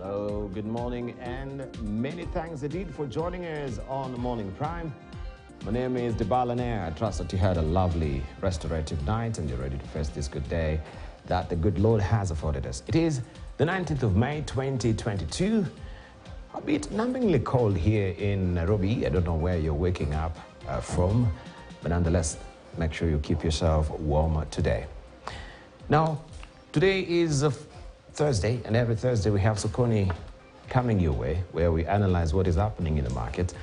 So, good morning and many thanks indeed for joining us on Morning Prime. My name is Debala Nair. I trust that you had a lovely restorative night and you're ready to face this good day that the good Lord has afforded us. It is the 19th of May 2022. A bit numbingly cold here in Nairobi. I don't know where you're waking up from, but nonetheless, make sure you keep yourself warm today. Now, today is Thursday, and every Thursday we have Sokoni coming your way, where we analyze what is happening in the market.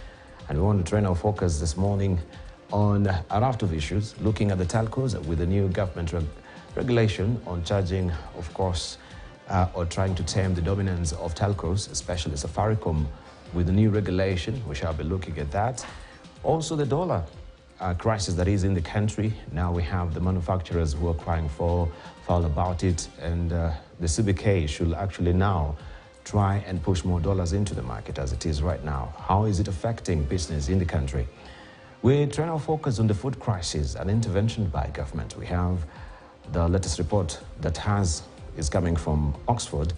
And we want to turn our focus this morning on a raft of issues, looking at the telcos with the new government regulation on charging, of course, or trying to tame the dominance of telcos, especially Safaricom, with the new regulation. We shall be looking at that. Also, the dollar crisis that is in the country. Now we have the manufacturers who are crying foul about it, and the CBK should actually now try and push more dollars into the market as it is right now. How is it affecting business in the country? We turn our focus on the food crisis and intervention by government. We have the latest report that is coming from Oxford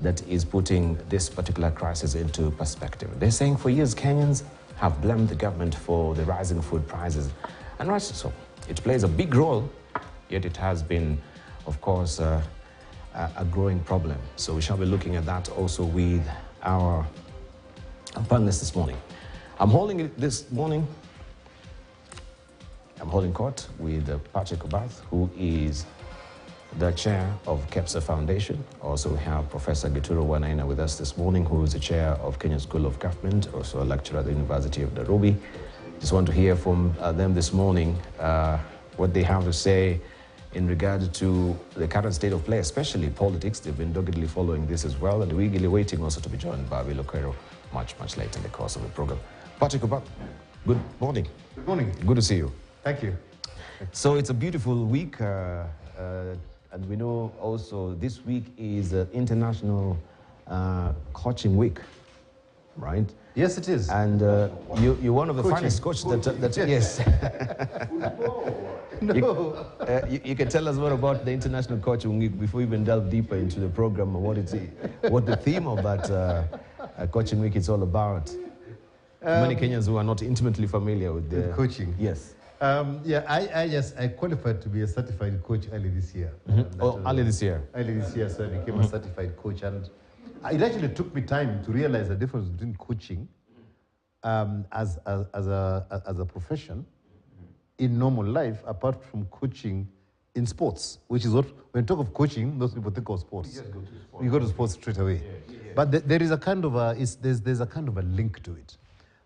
that is putting this particular crisis into perspective. They're saying for years Kenyans have blamed the government for the rising food prices, and rightly so. It plays a big role, yet it has been, of course, a growing problem. So we shall be looking at that also with our panelists this morning. I'm holding court with Patrick Obath, who is the chair of KEPSA Foundation. Also, we have Professor Gituro Wanaina with us this morning, who is the chair of Kenya School of Government, also a lecturer at the University of Nairobi. Just want to hear from them this morning what they have to say in regard to the current state of play, especially politics. They've been doggedly following this as well, and we're eagerly waiting also to be joined by Wilokero much later in the course of the program. Patrick Obath, good morning. Good morning. Good to see you. Thank you. So it's a beautiful week, and we know also this week is International Coaching Week, right? Yes, it is. And you're one of the finest coaches that yes. No. You can tell us more about the International Coaching Week before we even delve deeper into the program and what the theme of that Coaching Week is all about. Many Kenyans who are not intimately familiar with coaching. Yes. I qualified to be a certified coach early this year. Early this year. Early this year, so I became a certified coach, and it actually took me time to realize the difference between coaching as a profession in normal life, apart from coaching in sports, which is what, when you talk of coaching, most people think of sports. You go to sports straight away. But there is a kind of there's a kind of a link to it.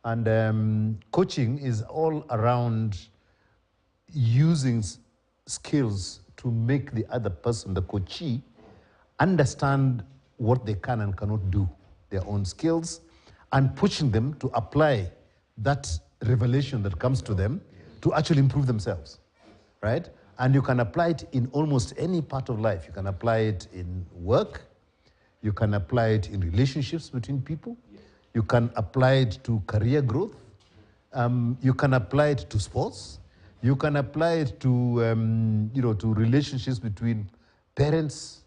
And coaching is all around using skills to make the other person, the coachee, understand what they can and cannot do, their own skills, and pushing them to apply that revelation that comes to them to actually improve themselves, right? And you can apply it in almost any part of life. You can apply it in work. You can apply it in relationships between people. You can apply it to career growth. You can apply it to sports. You can apply it to, to relationships between parents,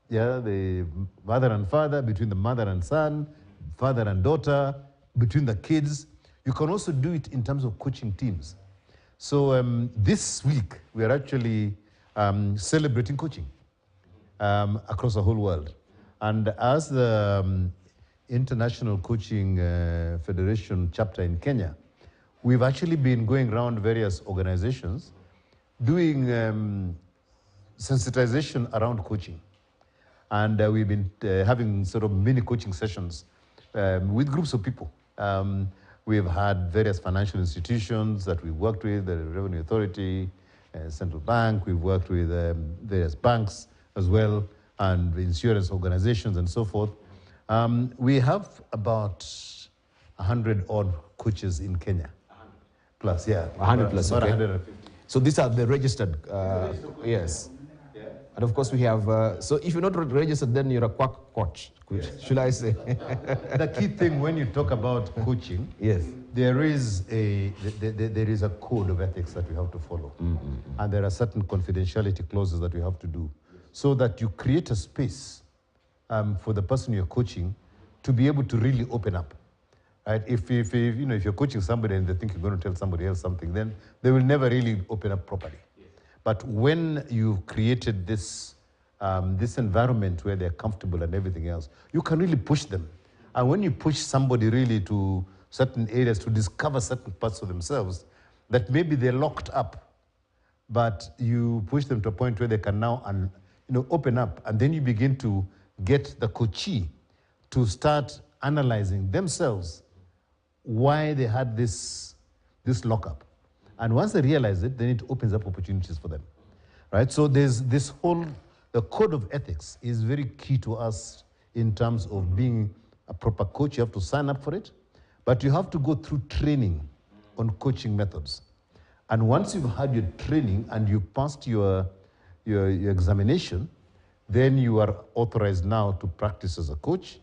the mother and father, between the mother and son, father and daughter, between the kids. You can also do it in terms of coaching teams. So this week, we are actually celebrating coaching across the whole world. And as the International Coaching Federation chapter in Kenya, we've actually been going around various organizations doing sensitization around coaching. And we've been having sort of mini coaching sessions with groups of people. We've had various financial institutions that we've worked with, the Revenue Authority, Central Bank. We've worked with various banks as well, and insurance organizations and so forth. We have about 100 odd coaches in Kenya. 100 plus, yeah. 100 plus, about okay. 150. So these are the registered, yes. And of course we have, so if you're not registered, then you're a quack coach, should I say? The key thing when you talk about coaching, yes, there is a code of ethics that we have to follow. And there are certain confidentiality clauses that we have to do so that you create a space for the person you're coaching to be able to really open up. Right? If you're coaching somebody and they think you're going to tell somebody else something, then they will never really open up properly. Yes. But when you've created this environment where they're comfortable and everything else, you can really push them. And when you push somebody really to certain areas to discover certain parts of themselves that maybe they're locked up, but you push them to a point where they can now open up, and then you begin to get the coachee to start analyzing themselves why they had this lockup. And once they realize it, then it opens up opportunities for them, right? So there's this the code of ethics is very key to us in terms of being a proper coach. You have to sign up for it, but you have to go through training on coaching methods. And once you've had your training and you passed your examination, then you are authorized now to practice as a coach,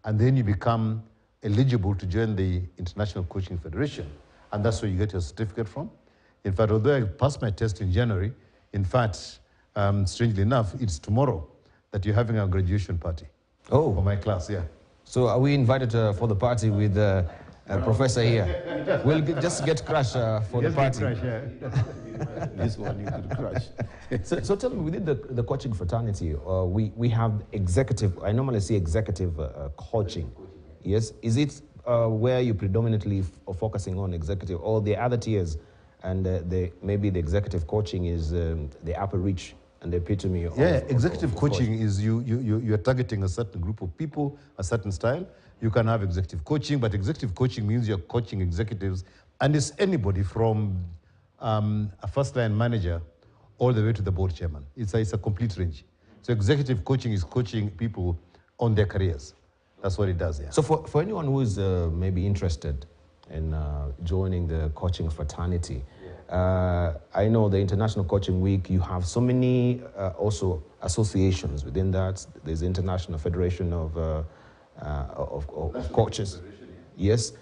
and then you become eligible to join the International Coaching Federation. And that's where you get your certificate from. In fact, although I passed my test in January, in fact, strangely enough, it's tomorrow that you're having a graduation party. Oh. For my class, yeah. So are we invited for the party with a professor here? We'll just get crash for the party. Crash, yeah. This one you could crash. So tell me, within the coaching fraternity, we have executive, I normally see executive coaching. Yes, is it where you predominantly focusing on executive, or the other tiers, and maybe the executive coaching is the upper reach and the epitome of... Yeah, executive coaching is you're targeting a certain group of people, a certain style. You can have executive coaching, but executive coaching means you're coaching executives, and it's anybody from a first-line manager all the way to the board chairman. It's a complete range. So executive coaching is coaching people on their careers. That's what it does, yeah. So for anyone who is maybe interested in joining the coaching fraternity, I know the International Coaching Week, you have so many also associations within that. There's the International Federation of Coaches. Yes.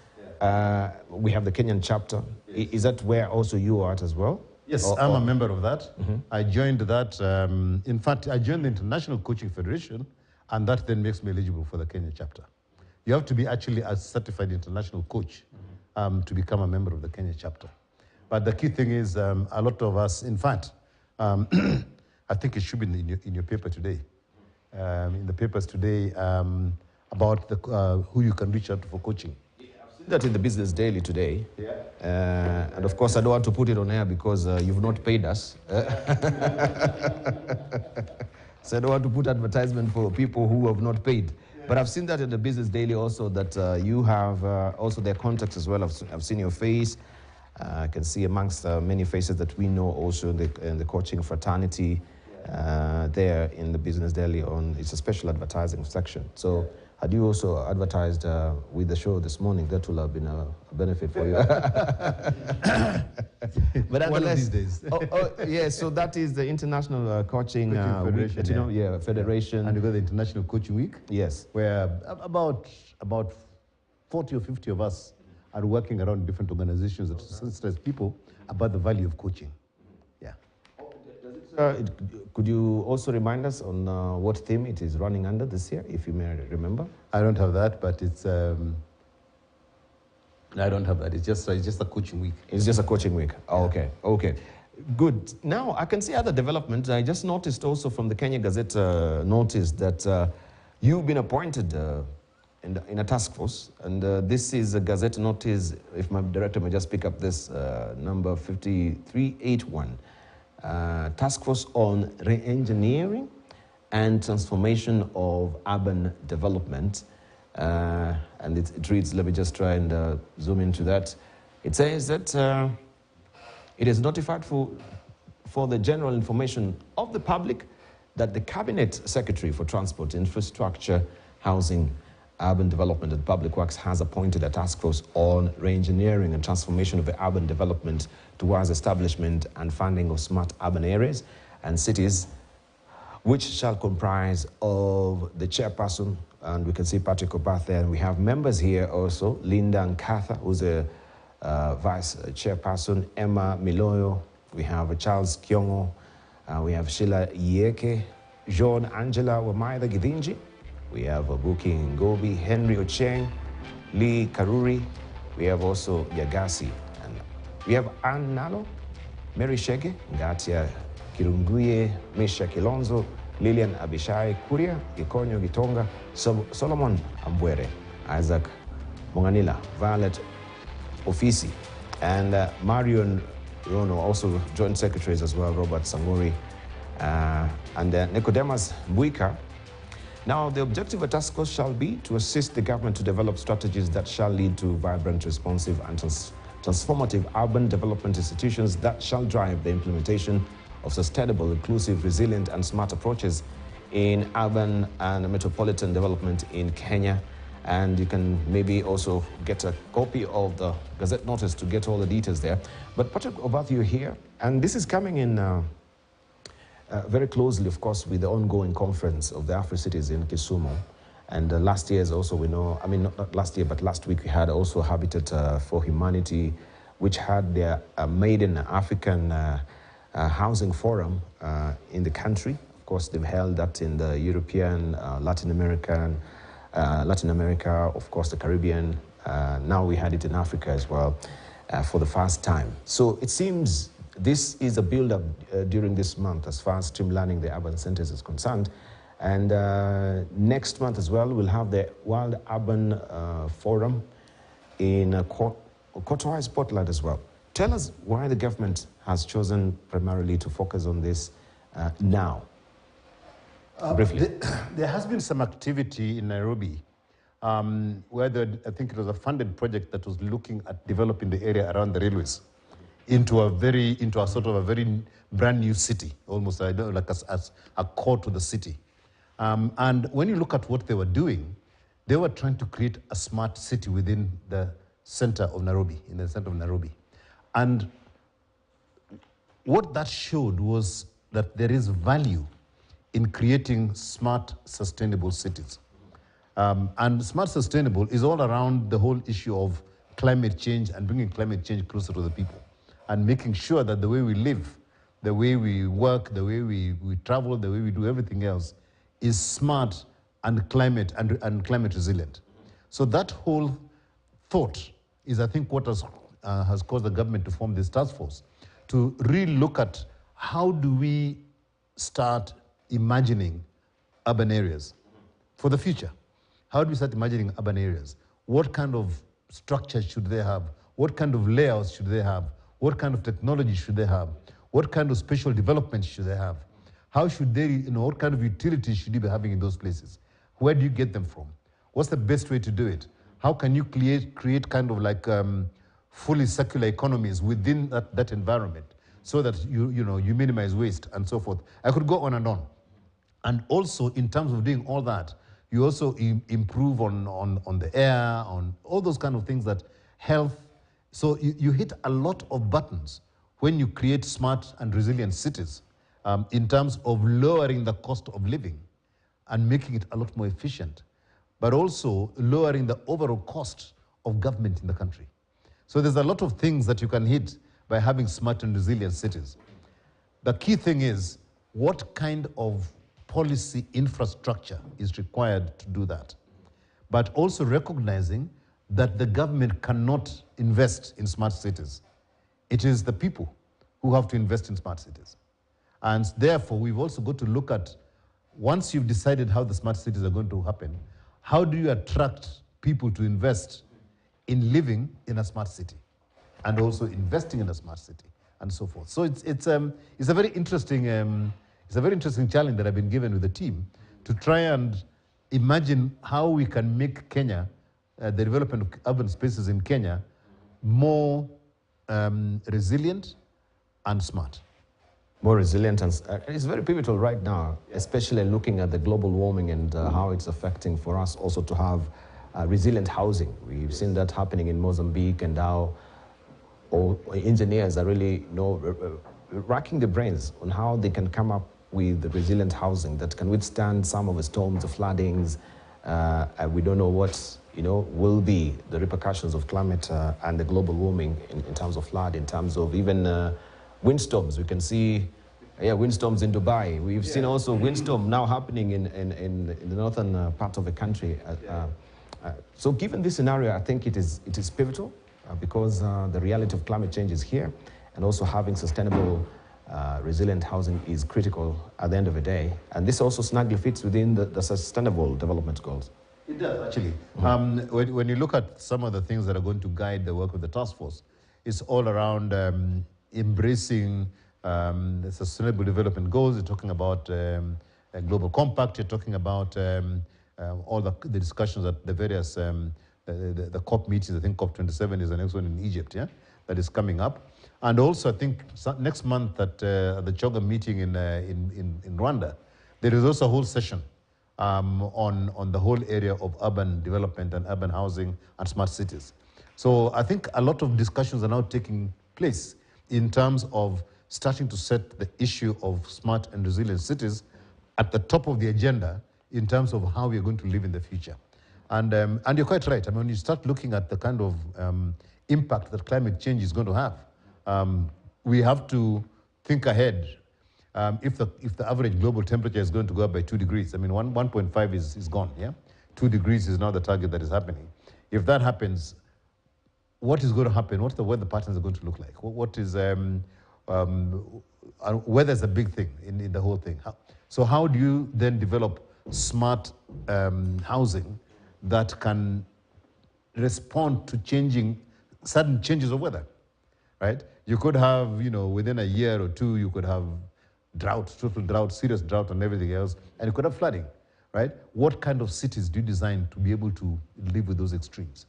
We have the Kenyan chapter. Yes. Is that where also you are at as well? Yes, I'm a member of that. Mm-hmm. I joined that. In fact, I joined the International Coaching Federation, and that then makes me eligible for the Kenya chapter. You have to be actually a certified international coach to become a member of the Kenya chapter. But the key thing is a lot of us, in fact, I think it should be in your paper today, in the papers today, about who you can reach out to for coaching. Yeah, I've seen that in the Business Daily today. Yeah. And of course, I don't want to put it on air because you've not paid us. So I don't want to put advertisement for people who have not paid. Yeah. But I've seen that in the Business Daily also, that you have also their contacts as well. I've seen your face. I can see amongst many faces that we know also in the coaching fraternity there in the Business Daily. It's a special advertising section. So had you also advertised with the show this morning, that will have been a benefit for you. But one of these days. Yeah, so that is the International Coaching Federation, Week, Federation. And we got the International Coaching Week. Yes. Where about 40 or 50 of us are working around different organizations that sensitize people about the value of coaching. Yeah. Could you also remind us on what theme it is running under this year, if you may remember? I don't have that, but it's... I don't have that. It's just a coaching week. It's just a coaching week. Oh, okay. Okay. Good. Now, I can see other developments. I just noticed also from the Kenya Gazette notice that you've been appointed in a task force, and this is a Gazette notice, if my director may just pick up this number 5381, Task Force on Re-engineering and Transformation of Urban Development. And it reads, let me just try and zoom into that. It says that it is notified for the general information of the public that the Cabinet Secretary for Transport, Infrastructure, Housing, Urban Development and Public Works has appointed a task force on re-engineering and transformation of the urban development towards establishment and funding of smart urban areas and cities, which shall comprise of the chairperson, and we can see Patrick Obath there, and we have members here also, Linda Nkatha, who's a vice chairperson, Emma Miloyo, we have Charles Kiongo, we have Sheila Yeke, John Angela Wamaida Gidinji, We have Buki Ngobi, Henry Ocheng, Lee Karuri. We have also Yagasi. And we have Ann Nalo, Mary Shege, Ngatia Kirunguye, Misha Kilonzo, Lilian Abishai Kuria, Ikonyo Gitonga, Solomon Ambwere, Isaac Monganila, Violet Ofisi, and Marion Rono, also joint secretaries as well, Robert Sanguri, and Nicodemus Buika. Now, the objective of task force shall be to assist the government to develop strategies that shall lead to vibrant, responsive, and transformative urban development institutions that shall drive the implementation of sustainable, inclusive, resilient, and smart approaches in urban and metropolitan development in Kenya. And you can maybe also get a copy of the Gazette notice to get all the details there. But Patrick Obathio here, and this is coming in very closely, of course, with the ongoing conference of the Afro-Cities in Kisumu. And last year, also, we know, I mean, not last year, but last week, we had also Habitat for Humanity, which had their maiden African housing forum in the country. Of course, they've held that in the European, Latin America, of course, the Caribbean. Now we had it in Africa as well for the first time. So it seems this is a build-up during this month as far as streamlining the urban centers is concerned. And next month as well, we'll have the World Urban Forum in Kotoa, Portland as well. Tell us why the government has chosen primarily to focus on this now. Briefly. There has been some activity in Nairobi where I think it was a funded project that was looking at developing the area around the railways into a sort of a very brand new city, almost like as a core to the city. And when you look at what they were doing, they were trying to create a smart city within the center of Nairobi, in the center of Nairobi. And what that showed was that there is value in creating smart, sustainable cities. And smart sustainable is all around the whole issue of climate change and bringing climate change closer to the people and making sure that the way we live, the way we work, the way we travel, the way we do everything else is smart and climate resilient. So that whole thought is, I think, what has caused the government to form this task force to really look at how do we start imagining urban areas for the future. How do we start imagining urban areas? What kind of structures should they have? What kind of layouts should they have? What kind of technology should they have? What kind of special developments should they have? How should they, what kind of utilities should you be having in those places? Where do you get them from? What's the best way to do it? How can you create kind of like fully circular economies within that environment so that you minimize waste and so forth? I could go on and on. And also, in terms of doing all that, you also improve on the air, on all those kind of things that health. So you hit a lot of buttons when you create smart and resilient cities in terms of lowering the cost of living and making it a lot more efficient, but also lowering the overall cost of government in the country. So there's a lot of things that you can hit by having smart and resilient cities. The key thing is what kind of policy infrastructure is required to do that, but also recognizing that the government cannot invest in smart cities. It is the people who have to invest in smart cities. And therefore, we've also got to look at, once you've decided how the smart cities are going to happen, how do you attract people to invest in living in a smart city and also investing in a smart city and so forth. So it's a very interesting challenge that I've been given with the team to try and imagine how we can make Kenya, the development of urban spaces in Kenya, more resilient and smart. More resilient, and it's very pivotal right now, especially looking at the global warming and how it's affecting for us also to have resilient housing. We've seen that happening in Mozambique, and now engineers are really racking their brains on how they can come up with the resilient housing that can withstand some of the storms, the floodings. We don't know what will be the repercussions of climate and the global warming in terms of flood, in terms of even windstorms. We can see windstorms in Dubai. We've seen also windstorm now happening in the northern part of the country. So given this scenario, I think it is pivotal because the reality of climate change is here, and also having sustainable, resilient housing is critical at the end of the day. And this also snugly fits within the Sustainable Development Goals. It does, actually. When you look at some of the things that are going to guide the work of the task force, it's all around embracing the Sustainable Development Goals. You're talking about a Global Compact. You're talking about all the discussions at the various the COP meetings. I think COP27 is the next one in Egypt, that is coming up. And also, I think next month at the Choga meeting in Rwanda, there is also a whole session on the whole area of urban development and urban housing and smart cities. So I think a lot of discussions are now taking place in terms of starting to set the issue of smart and resilient cities at the top of the agenda in terms of how we are going to live in the future. And you're quite right. I mean, when you start looking at the kind of impact that climate change is going to have, we have to think ahead. If the average global temperature is going to go up by 2 degrees, I mean, 1.5 is gone, 2 degrees is now the target that is happening. If that happens, what is going to happen? What the weather patterns are going to look like? What is, weather is a big thing in the whole thing. So how do you then develop smart housing that can respond to sudden changes of weather, right? You could have, within a year or two, you could have drought, total drought, serious drought and everything else, and you could have flooding, right? What kind of cities do you design to be able to live with those extremes?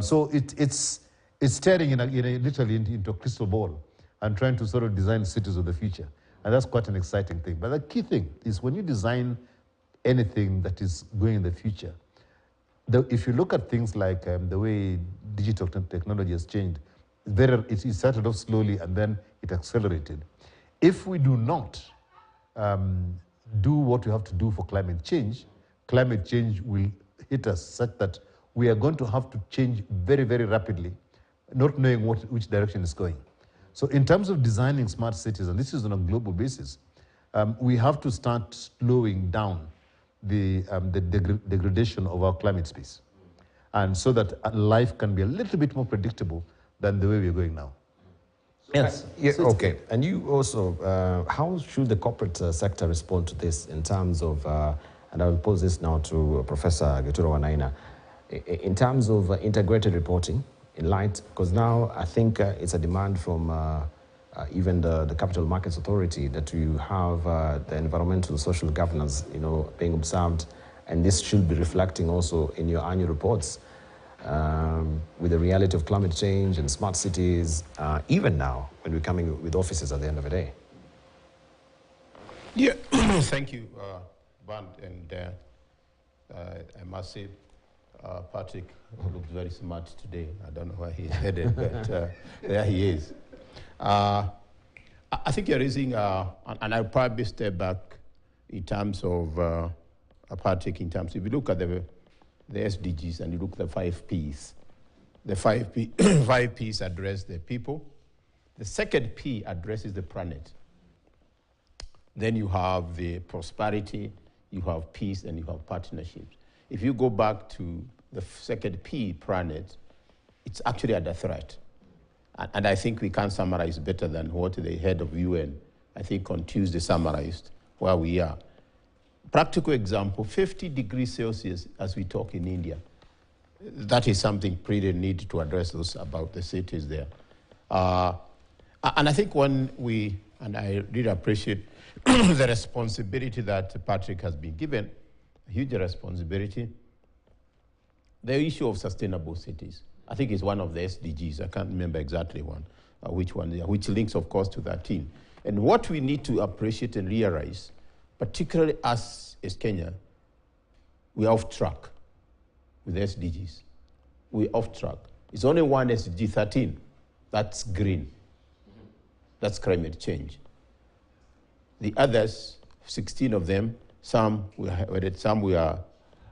So it's staring literally into a crystal ball and trying to sort of design cities of the future. And that's quite an exciting thing. But the key thing is when you design anything that is going in the future, if you look at things like the way digital technology has changed, it started off slowly and then it accelerated. If we do not do what we have to do for climate change will hit us such that we are going to have to change very, very rapidly, not knowing which direction it's going. So in terms of designing smart cities, and this is on a global basis, we have to start slowing down the degradation of our climate space, and so that life can be a little bit more predictable than the way we're going now. Yes. Okay. And you also, how should the corporate sector respond to this in terms of, and I will pose this now to Professor Geturo Wanaina, in terms of integrated reporting in light, because now I think it's a demand from even the Capital Markets Authority that you have the environmental social governance, being observed, and this should be reflecting also in your annual reports with the reality of climate change and smart cities, even now when we're coming with offices at the end of the day. Yeah, thank you, Band, and I must say, Patrick looks very smart today. I don't know where he's headed, but there he is. I think you're raising, and I'll probably step back in terms of, Patrick, in terms, if you look at the SDGs and you look at the 5 Ps, the 5 Ps address the people. The second P addresses the planet. Then you have the prosperity, you have peace, and you have partnerships. If you go back to the second P, planet, it's actually under threat. And I think we can summarize better than what the head of UN, I think on Tuesday, summarized where we are. Practical example, 50 degrees Celsius as we talk in India. That is something pretty need to address those about the cities there. And I think when and I really appreciate the responsibility that Patrick has been given, a huge responsibility. The issue of sustainable cities, I think is one of the SDGs. I can't remember exactly which one, which links, of course, to 13. And what we need to appreciate and realize, particularly us as Kenya, we're off track with the SDGs. We're off track. It's only one SDG 13. That's green. That's climate change. The others, 16 of them, some we are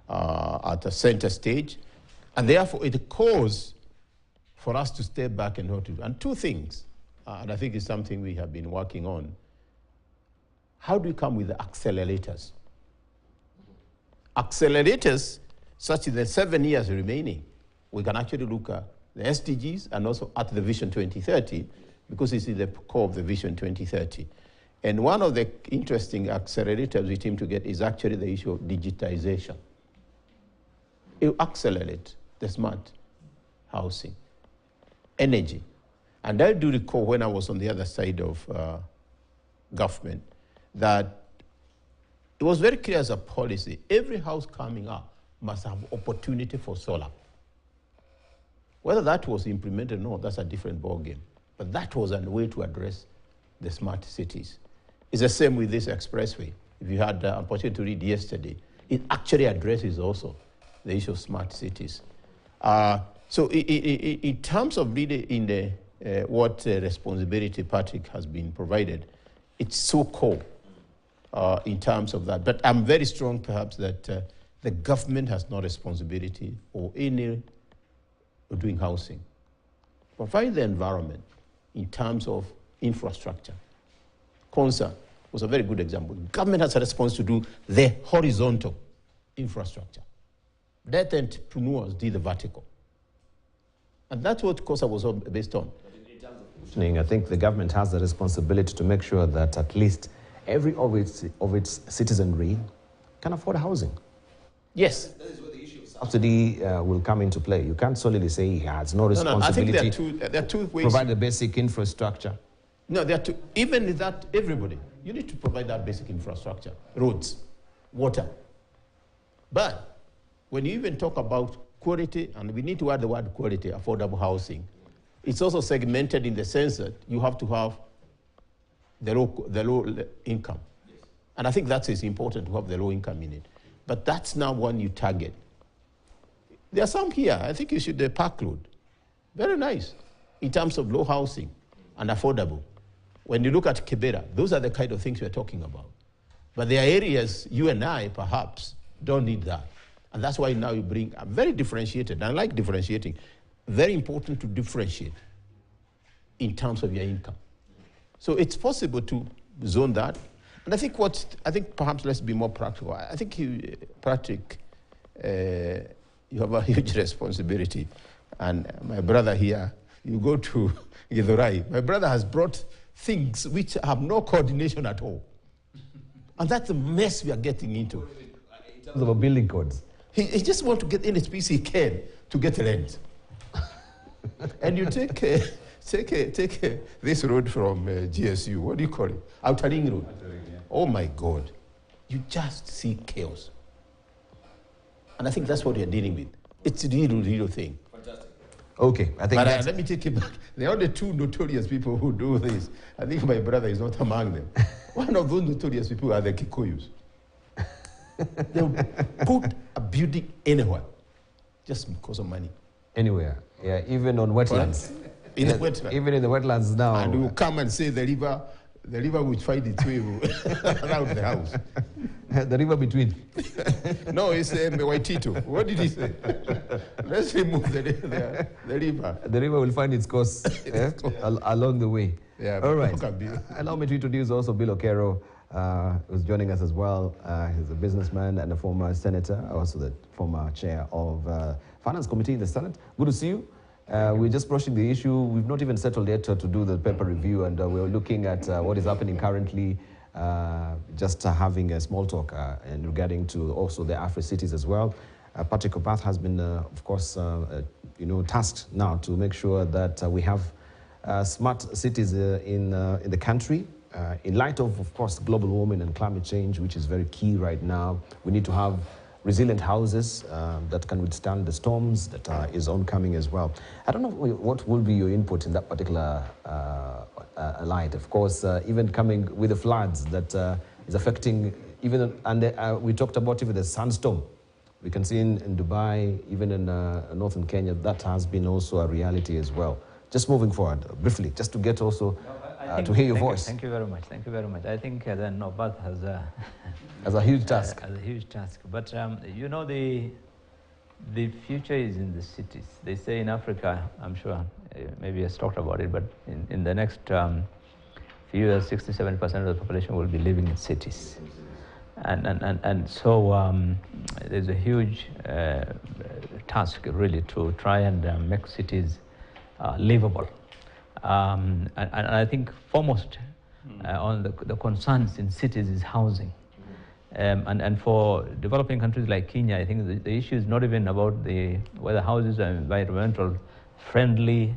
at the center stage, and therefore it calls for us to step back and not to. And two things, and I think it's something we have been working on, How do you come with the accelerators? Accelerators, such as the 7 years remaining, we can actually look at the SDGs and also at the Vision 2030, because it's in the core of the Vision 2030. And one of the interesting accelerators we seem to get is actually the issue of digitization. It will accelerate the smart housing, energy. And I do recall when I was on the other side of government that it was very clear as a policy, every house coming up must have opportunity for solar. Whether that was implemented or not, that's a different ballgame. But that was a way to address the smart cities. It's the same with this expressway. If you had the opportunity to read yesterday, it actually addresses also the issue of smart cities. So in terms of really in the what responsibility Patrick has been provided, it's so core in terms of that. But I'm very strong perhaps that the government has no responsibility or any of doing housing. Provide the environment in terms of infrastructure. Concern was a very good example. Government has a response to do the horizontal infrastructure. Let entrepreneurs do the vertical. And that's what COSA was all based on. I think the government has the responsibility to make sure that at least every of its citizenry can afford housing. Yes. That is where the issue of subsidy will come into play. You can't solely say he has no responsibility. No, I think there are two ways. Provide the basic infrastructure. No, there are two. Even with that, everybody, you need to provide that basic infrastructure, roads, water. But when you even talk about quality, and we need to add the word quality, affordable housing, it's also segmented in the sense that you have to have the low income. Yes. And I think that is important to have the low income in it. But that's now one you target. There are some here, I think you should, the Park Road. Very nice in terms of low housing and affordable. When you look at Kibera, those are the kind of things we're talking about. But there are areas you and I perhaps don't need that. And that's why now you bring, very differentiated, and I like differentiating, very important to differentiate in terms of your income. So it's possible to zone that. And I think perhaps let's be more practical. I think you, Patrick, you have a huge responsibility. And my brother here, you go to Githurai, my brother has brought things which have no coordination at all. And that's the mess we are getting into. In terms of building codes. He just wants to get any space he can to get rent. And you take this road from GSU, what do you call it? Outer Ring Road. Yeah. Oh my God. You just see chaos. And I think that's what we are dealing with. It's a real thing. Fantastic. Okay, I think but let me take it back. There are the two notorious people who do this. I think my brother is not among them. One of those notorious people are the Kikuyus. They'll put a building anywhere just because of money. Anywhere, yeah, even on wetlands. In the wetlands. Even in the wetlands now. And you come and say the river will find its way around the house. The river between. No, it's Waitito. What did he say? Let's remove the river. The river will find its course along the way. Yeah, all right. Allow me to introduce also Bill Okero, who's joining us as well. He's a businessman and a former senator, also the former chair of Finance Committee in the Senate. Good to see you. We're just brushing the issue. We've not even settled yet to do the paper review, and we're looking at what is happening currently, just having a small talk and regarding to also the Afro-cities as well. Patrick Opath has been, of course, tasked now to make sure that we have smart cities in the country. In light of course, global warming and climate change, which is very key right now, we need to have resilient houses that can withstand the storms that is oncoming as well. I don't know what will be your input in that particular light. Of course, even coming with the floods that is affecting, even, and we talked about even the sandstorm. We can see in Dubai, even in northern Kenya, that has been also a reality as well. Just moving forward, briefly, just to get also to hear your voice. Thank you very much. Thank you very much. I think then Nobat has a huge task. As a huge task. But you know, the future is in the cities. They say in Africa, I'm sure, maybe has talked about it, but in the next few years, 60-70% of the population will be living in cities. And so there's a huge task really to try and make cities livable. And I think foremost on the concerns in cities is housing. And for developing countries like Kenya, I think the issue is not even about whether houses are environmental friendly,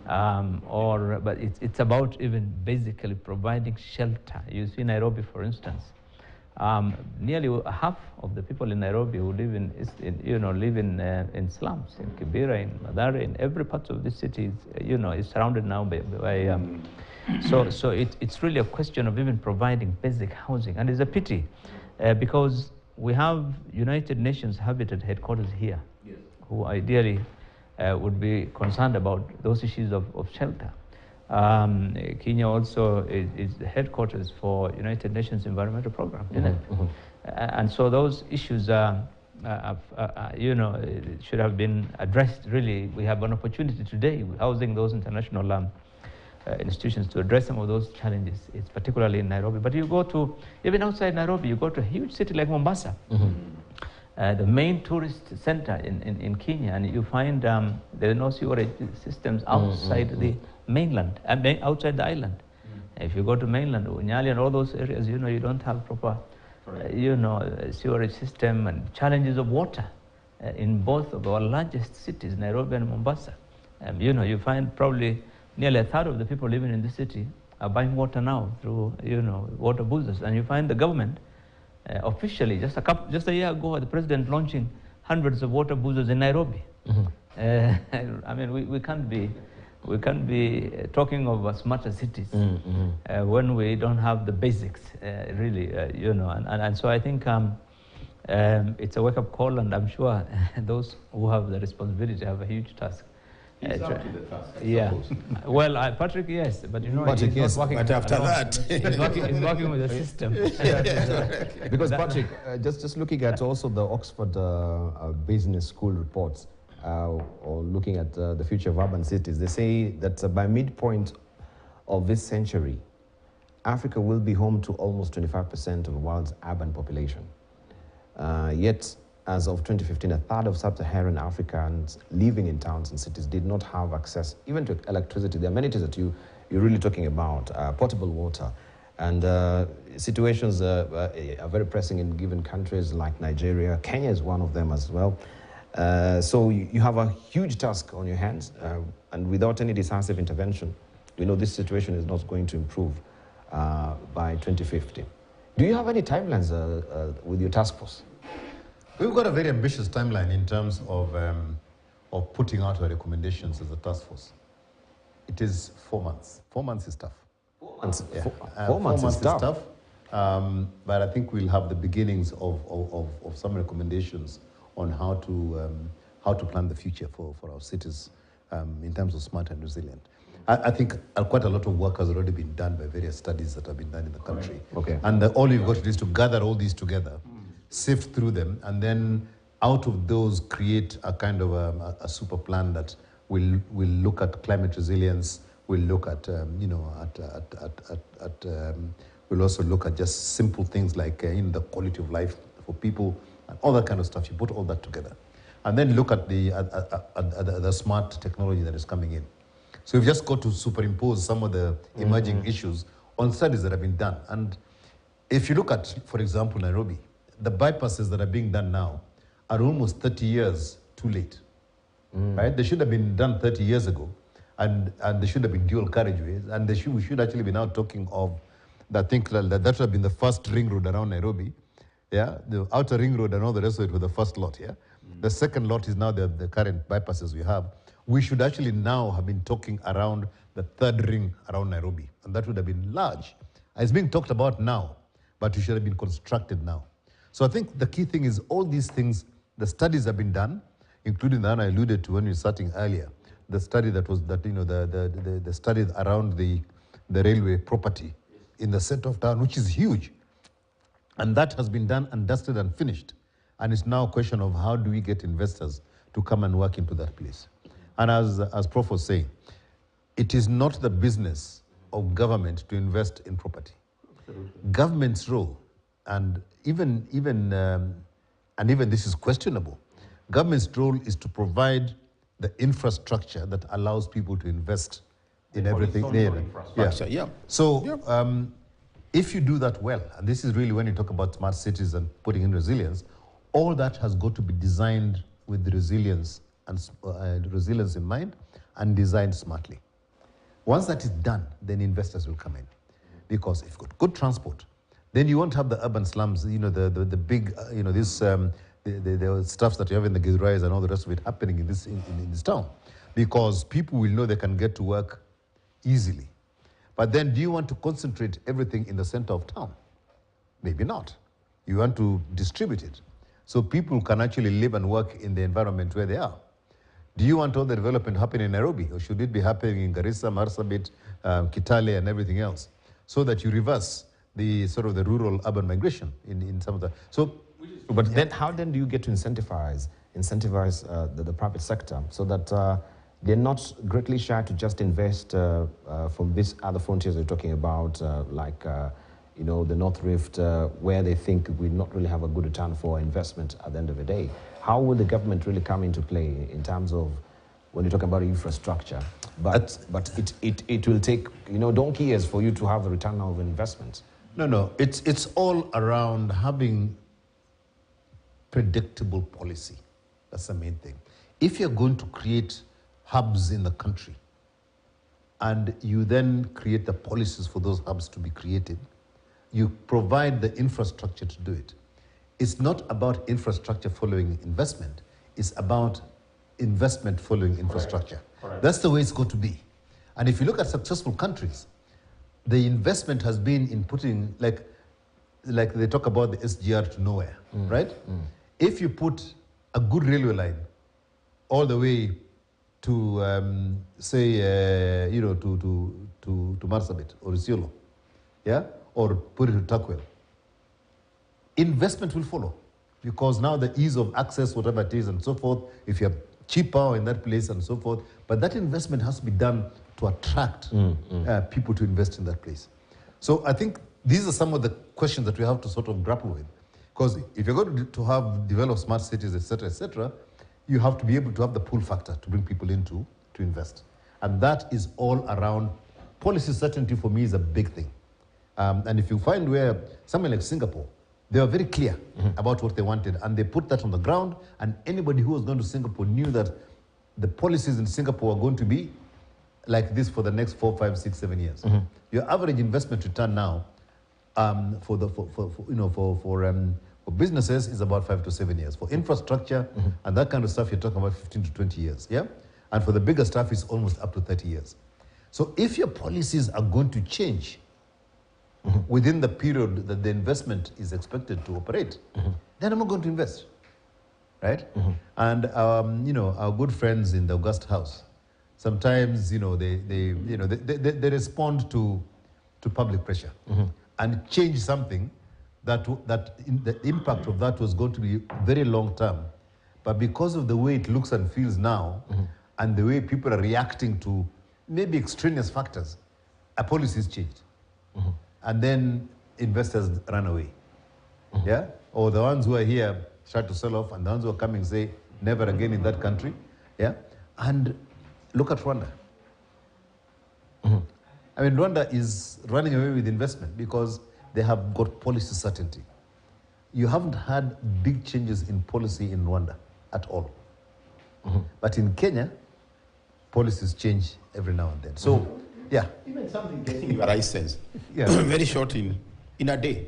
but it's about even basically providing shelter. You see Nairobi, for instance. Nearly half of the people in Nairobi who live in slums, in Kibera, in Mathare, in every part of the city, is surrounded now by so it's really a question of even providing basic housing, and it's a pity because we have United Nations Habitat headquarters here, yes, who ideally would be concerned about those issues of shelter. Kenya also is the headquarters for United Nations Environmental Program, and so those issues should have been addressed. Really, we have an opportunity today, housing those international institutions, to address some of those challenges. It's particularly in Nairobi, but you go to even outside Nairobi, you go to a huge city like Mombasa. The main tourist center in Kenya, and you find there are no sewerage systems outside the mainland, outside the island. If you go to mainland, Nyali and all those areas, you don't have proper, sewerage system, and challenges of water in both of our largest cities, Nairobi and Mombasa. You find probably nearly a third of the people living in the city are buying water now through, water boozers, and you find the government officially, just a year ago, the president launching hundreds of water boozers in Nairobi. I mean, we can't be talking of smarter cities when we don't have the basics, really, and so I think it's a wake-up call, and I'm sure those who have the responsibility have a huge task. It's up to the task, yeah. Well, Patrick, yes, but Patrick, he's not working. But after that, he's working with the system. Because Patrick, just looking at also the Oxford Business School reports, or looking at the future of urban cities, they say that by midpoint of this century, Africa will be home to almost 25% of the world's urban population. Yet, as of 2015, a third of sub-Saharan Africans living in towns and cities did not have access even to electricity, the amenities that you're really talking about, potable water. And situations are very pressing in given countries like Nigeria. Kenya is one of them as well. So you have a huge task on your hands, and without any decisive intervention, we know this situation is not going to improve by 2050. Do you have any timelines with your task force? We've got a very ambitious timeline in terms of putting out our recommendations as a task force. It is 4 months. 4 months is tough. 4 months. Yeah. 4 months is tough. But I think we'll have the beginnings of some recommendations on how to plan the future for our cities in terms of smart and resilient. I think quite a lot of work has already been done by various studies that have been done in the country. Okay. And all you've got to do is to gather all these together, sift through them, and then out of those create a kind of a super plan that will look at climate resilience, will look at we'll also look at just simple things like the quality of life for people and all that kind of stuff. You put all that together, and then look at the smart technology that is coming in. So we've just got to superimpose some of the emerging issues on studies that have been done. And if you look at, for example, Nairobi, the bypasses that are being done now are almost 30 years too late, right? They should have been done 30 years ago, and they should have been dual carriageways, and we should actually be now talking of, I think that should have been the first ring road around Nairobi, yeah? The outer ring road and all the rest of it were the first lot, yeah? The second lot is now the current bypasses we have. We should actually now have been talking around the third ring around Nairobi, and that would have been large. It's being talked about now, but it should have been constructed now. So I think the key thing is all these things, the studies have been done, including the one I alluded to when we were starting earlier, the study the study around the railway property in the center of town, which is huge. And that has been done and dusted and finished. And it's now a question of how do we get investors to come and work into that place. And as Prof was saying, it is not the business of government to invest in property. Government's role, and even this is questionable, government's role is to provide the infrastructure that allows people to invest in everything. So if you do that well, and this is really when you talk about smart cities and putting in resilience, all that has got to be designed with the resilience and resilience in mind and designed smartly. Once that is done, then investors will come in. Because if you've got good transport, then you won't have the urban slums, the big, the stuff that you have in the Githurais and all the rest of it happening in this town. Because people will know they can get to work easily. But then do you want to concentrate everything in the center of town? Maybe not. You want to distribute it. So people can actually live and work in the environment where they are. Do you want all the development to happen in Nairobi, or should it be happening in Garissa, Marsabit, Kitale, and everything else, so that you reverse the sort of the rural-urban migration in some of the... But then, how then do you get to incentivize the private sector so that they're not greatly shy to just invest from these other frontiers you're talking about, like the North Rift, where they think we not really have a good return for investment at the end of the day? How will the government really come into play in terms of when you're talking about infrastructure? But it will take donkey years for you to have a return of investment. No, it's all around having predictable policy. That's the main thing. If you're going to create hubs in the country and you then create the policies for those hubs to be created, you provide the infrastructure to do it. It's not about infrastructure following investment. It's about investment following infrastructure. Correct. That's the way it's got to be. And if you look at successful countries, the investment has been in putting, like they talk about the SGR to nowhere, right? If you put a good railway line all the way to, say, to Marsabit or Isiolo, yeah, or put it to Takwel, investment will follow, because now the ease of access, whatever it is and so forth, if you have cheap power in that place and so forth, but that investment has to be done to attract people to invest in that place. So I think these are some of the questions that we have to sort of grapple with. Because if you're going to have developed smart cities, etc., you have to be able to have the pull factor to bring people in to invest. And that is all around policy certainty. For me is a big thing. And if you find where somewhere like Singapore, they were very clear about what they wanted, and they put that on the ground, and anybody who was going to Singapore knew that the policies in Singapore are going to be like this for the next 4, 5, 6, 7 years. Your average investment return now for businesses is about 5 to 7 years. For infrastructure and that kind of stuff, you're talking about 15 to 20 years. Yeah, and for the bigger stuff, it's almost up to 30 years. So if your policies are going to change within the period that the investment is expected to operate, then I'm not going to invest, right? And our good friends in the August House, sometimes they respond to public pressure and change something that the impact of that was going to be very long term, but because of the way it looks and feels now, and the way people are reacting to maybe extraneous factors, a policy is changed. And then investors run away. Yeah? Or the ones who are here try to sell off, and the ones who are coming say, never again in that country. Yeah? And look at Rwanda. I mean, Rwanda is running away with investment because they have got policy certainty. You haven't had big changes in policy in Rwanda at all. But in Kenya, policies change every now and then. So, yeah. Even something getting your license very short in a day.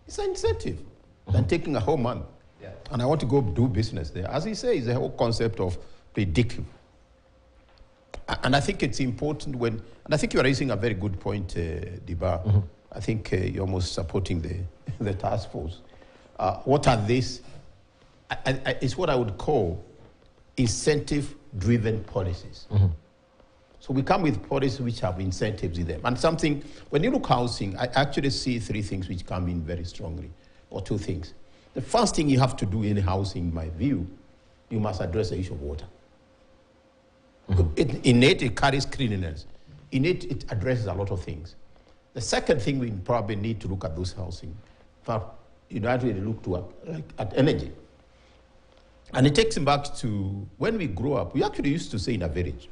It's an incentive than taking a whole month. Yeah. And I want to go do business there. As he says, the whole concept of predictive. And I think it's important and I think you're raising a very good point, Diba. I think you're almost supporting the task force. What are these? It's what I would call incentive-driven policies. So we come with policies which have incentives in them. And something, when you look housing, I actually see 3 things which come in very strongly, or 2 things. The first thing you have to do in housing, in my view, you must address the issue of water. In it carries cleanliness. in it addresses a lot of things. The second thing, we probably need to look at those housing. In fact, you don't really look to at energy. And it takes him back to when we grew up. We actually used to stay in a village.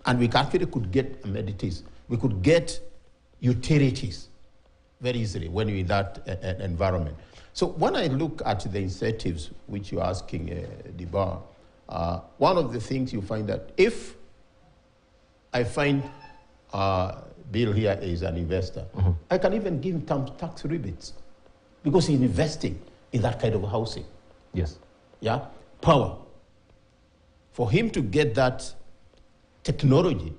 And we actually could get amenities. We could get utilities very easily when you're in that environment. So when I look at the incentives, which you're asking, Diba, one of the things you find that if I find Bill here is an investor, I can even give him tax rebates because he's investing in that kind of housing. Yes. Yeah, power. For him to get that technology,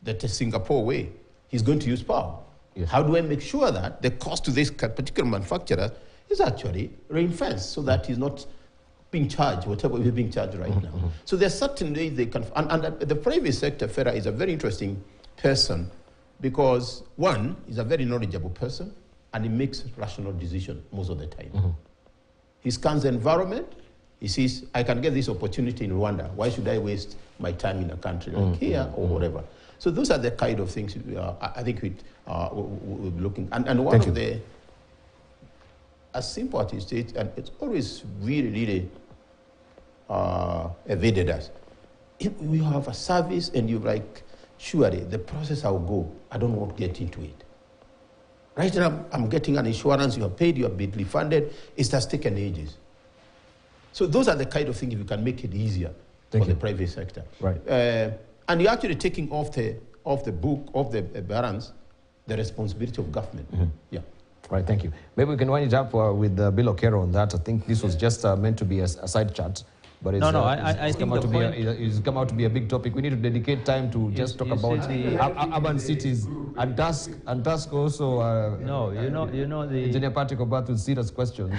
that is Singapore way, he's going to use power. Yes. How do I make sure that the cost to this particular manufacturer is actually ring-fenced so that he's not being charged whatever he's being charged right now? So there's certain ways they can, and the private sector, Farah, is a very interesting person because one, he's a very knowledgeable person and he makes rational decisions most of the time. He scans the environment. He says, I can get this opportunity in Rwanda. Why should I waste my time in a country like here or whatever? So those are the kind of things I think we'll be looking. And one of the, as simple as it states, and it's always really, really evaded us. If we have a service and you're like, surely the process I'll go, I don't want to get into it. Right now, I'm getting an insurance, you have paid, you have been refunded, it has taken ages. So those are the kind of things you can make it easier for the private sector. Right. And you're actually taking off the book, of the balance, the responsibility of government. Yeah. Right, thank you. Maybe we can wind it up with Bill Okero on that. I think this was just meant to be a side chat. But it's, I think it's come out to be a big topic. We need to dedicate time to just talk about urban cities and task also. No, you know the Engineer Patrick Obath with serious questions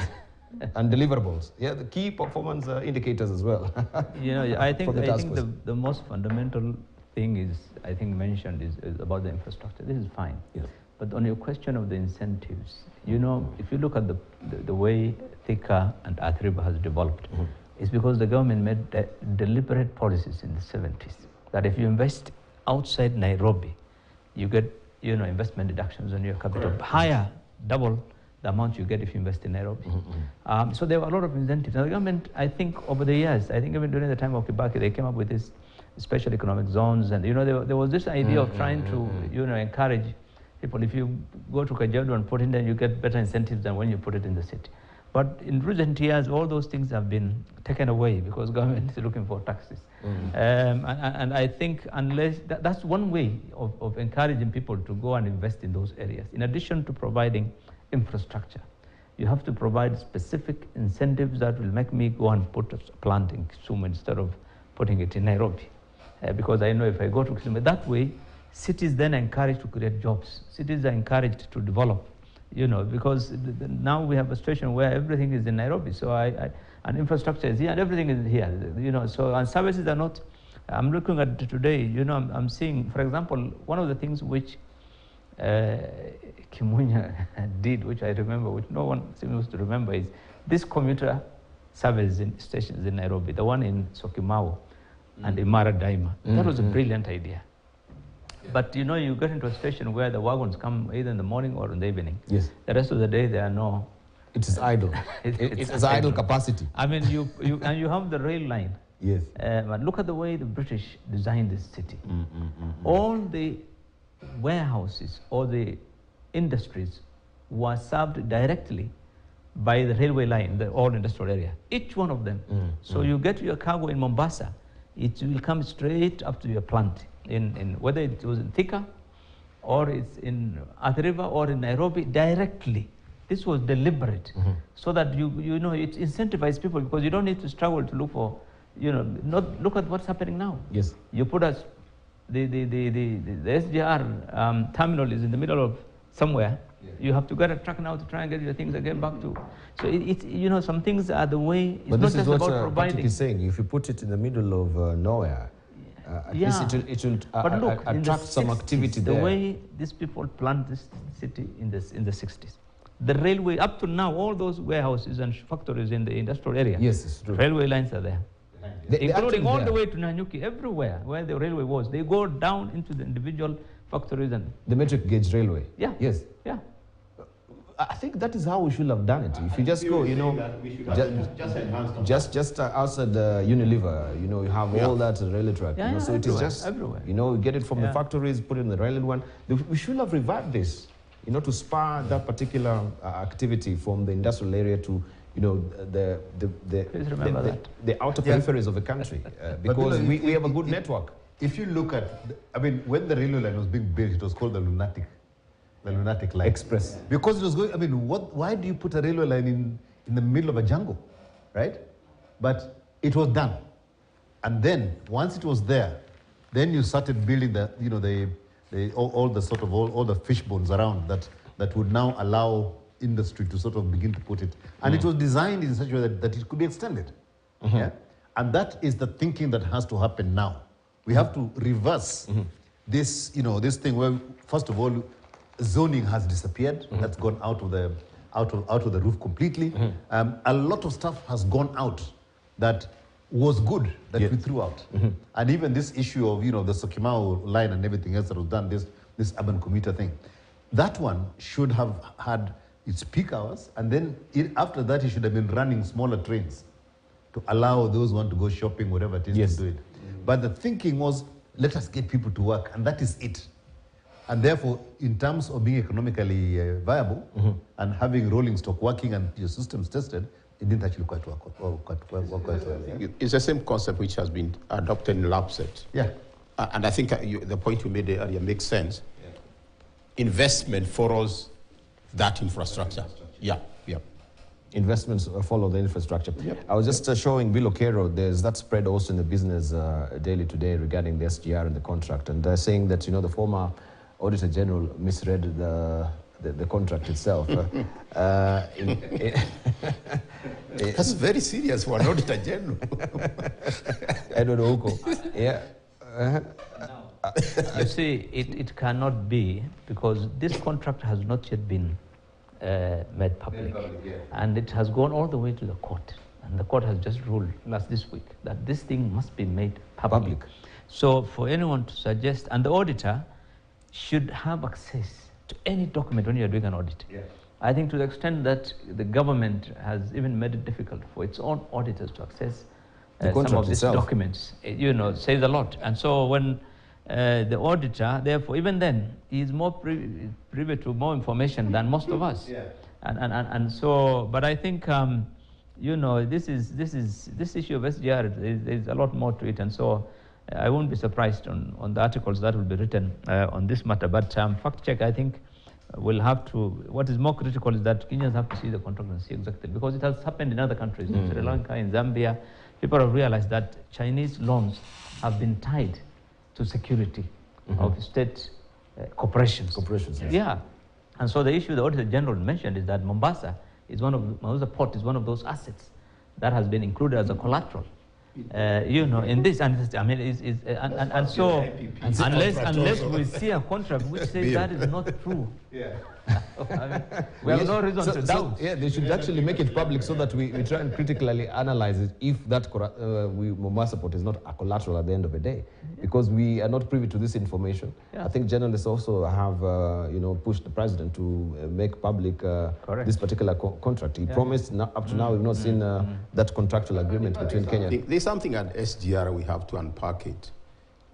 and deliverables. Yeah, the key performance indicators as well. I think the most fundamental thing is mentioned is about the infrastructure. This is fine. Yes. But on your question of the incentives, if you look at the way Thika and Athi River has developed, it's because the government made deliberate policies in the 70s that if you invest outside Nairobi, you get investment deductions on your capital higher, double the amount you get if you invest in Nairobi. So there were a lot of incentives. Now the government, I think over the years, I think even during the time of Kibaki, they came up with this special economic zones, and there was this idea of trying to encourage people. If you go to Kajiado and put it there, you get better incentives than when you put it in the city. But in recent years, all those things have been taken away because government is looking for taxes. And I think unless that's one way of encouraging people to go and invest in those areas. In addition to providing infrastructure, you have to provide specific incentives that will make me go and put a plant in Kisumu instead of putting it in Nairobi. Because I know if I go to Kisumu, that way cities then encouraged to create jobs. Cities are encouraged to develop. Because now we have a situation where everything is in Nairobi. So and infrastructure is here and everything is here. So and services are not. I'm looking at today. I'm seeing, for example, one of the things which Kimunya did, which I remember, which no one seems to remember, is this commuter service stations in Nairobi. The one in Syokimau and Imara Daima. That was a brilliant idea. But you get into a station where the wagons come either in the morning or in the evening. Yes. The rest of the day there are no. It is idle. It's idle capacity. I mean, you have the rail line. Yes. But look at the way the British designed this city. All the warehouses or the industries were served directly by the railway line, the old industrial area. Each one of them. So you get your cargo in Mombasa, it will come straight up to your plant. In whether it was in Thika or it's in Athi River or in Nairobi directly. This was deliberate so that it incentivizes people because you don't need to struggle to look for, not look at what's happening now. Yes. You put us, the SGR terminal is in the middle of somewhere. Yeah. You have to get a truck now to try and get your things again back to. So it's some things are the way. It's but not this just is what about providing. Patrick is saying. If you put it in the middle of nowhere, at least it will attract some activity there. The way these people planned this city in the 60s, the railway up to now, all those warehouses and factories in the industrial area. Yes, it's true. Railway lines are there. including all the way to Nanyuki, everywhere where the railway was. They go down into the individual factories and... The metric gauge railway? Yeah. Yes. Yeah. I think that is how we should have done it. If you just go, you know, just outside the Unilever, you know, you have all that railway track. Yeah, you know, so it is just everywhere. You know, you get it from the factories, put it in the railway one. We should have revived this, you know, to spur that particular activity from the industrial area to, you know, the outer peripheries of the country, because we have a good network. If you look at, I mean, when the railway line was being built, it was called the lunatic line. Express. Because it was going, I mean, why do you put a railway line in the middle of a jungle, right? But it was done. And then, once it was there, then you started building the, you know, all the fish bones around that would now allow industry to sort of begin to put it. And it was designed in such a way that it could be extended. Yeah? And that is the thinking that has to happen now. We have to reverse this, you know, this thing where, first of all, zoning has disappeared. That's gone out of the roof completely. A lot of stuff has gone out that was good that we threw out. And even this issue of, you know, the Syokimau line and everything else that was done, this urban commuter thing, that one should have had its peak hours, and then after that it should have been running smaller trains to allow those one to go shopping, whatever it is to do it. But the thinking was, let us get people to work, and that is it. And therefore, in terms of being economically viable and having rolling stock working and your systems tested, it didn't actually quite work quite well. Yeah. It's the same concept which has been adopted in LAPSET. Yeah. And I think the point you made earlier makes sense. Yeah. Investment follows that infrastructure. Yeah. Investments follow the infrastructure. I was just showing Bill Okero, there's that spread also in the Business Daily today regarding the SGR and the contract, and they're saying that, you know, the former Auditor General misread the contract itself. That's very serious for an Auditor General. Edward Ouko. Yeah. You see, it cannot be, because this contract has not yet been made public. And it has gone all the way to the court. And the court has just ruled this week that this thing must be made public. So for anyone to suggest, and the auditor should have access to any document when you're doing an audit. I think to the extent that the government has even made it difficult for its own auditors to access some of these documents, you know, says a lot. And so when the auditor, therefore, even then, is more privy to more information than most of us. And so, but I think, you know, this issue of SGR, there's a lot more to it. And so I won't be surprised on the articles that will be written on this matter. But fact check, I think, we'll have to, what is more critical is that Kenyans have to see the contract and see exactly, because it has happened in other countries, in Sri Lanka, in Zambia. People have realized that Chinese loans have been tied to security of state corporations. Yeah. And so the issue the Auditor General mentioned is that Mombasa Port is one of those assets that has been included as a collateral. You know, in this, and I mean, and so unless we see a contract which says that is not true, I mean, we have no reason to doubt. Yeah, they should actually make it public so that we try and critically analyze it if that Mombasa Port is not a collateral at the end of the day, because we are not privy to this information. I think journalists also have you know, pushed the president to make public this particular contract. He promised. Up to now, we've not seen that contractual agreement between Kenya. There's something at SGR we have to unpack it,